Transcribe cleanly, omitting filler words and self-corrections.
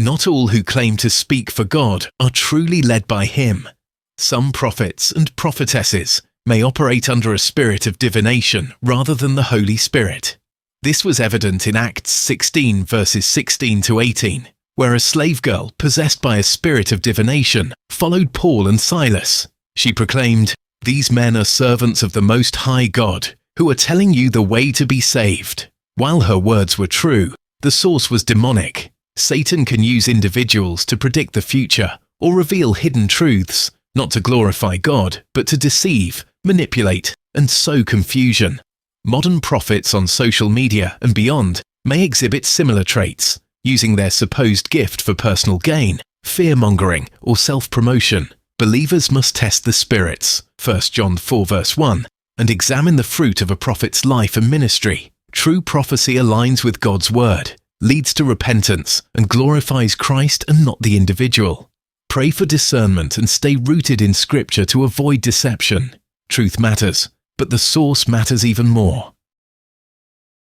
Not all who claim to speak for God are truly led by Him. Some prophets and prophetesses may operate under a spirit of divination rather than the Holy Spirit. This was evident in Acts 16 verses 16 to 18, where a slave girl possessed by a spirit of divination followed Paul and Silas. She proclaimed, "These men are servants of the Most High God, who are telling you the way to be saved." While her words were true, the source was demonic. Satan can use individuals to predict the future or reveal hidden truths, not to glorify God, but to deceive, manipulate, and sow confusion. Modern prophets on social media and beyond may exhibit similar traits, using their supposed gift for personal gain, fear-mongering, or self-promotion. Believers must test the spirits, 1 John 4 verse 1, and examine the fruit of a prophet's life and ministry. True prophecy aligns with God's word, leads to repentance, and glorifies Christ and not the individual. Pray for discernment and stay rooted in Scripture to avoid deception. Truth matters, but the source matters even more.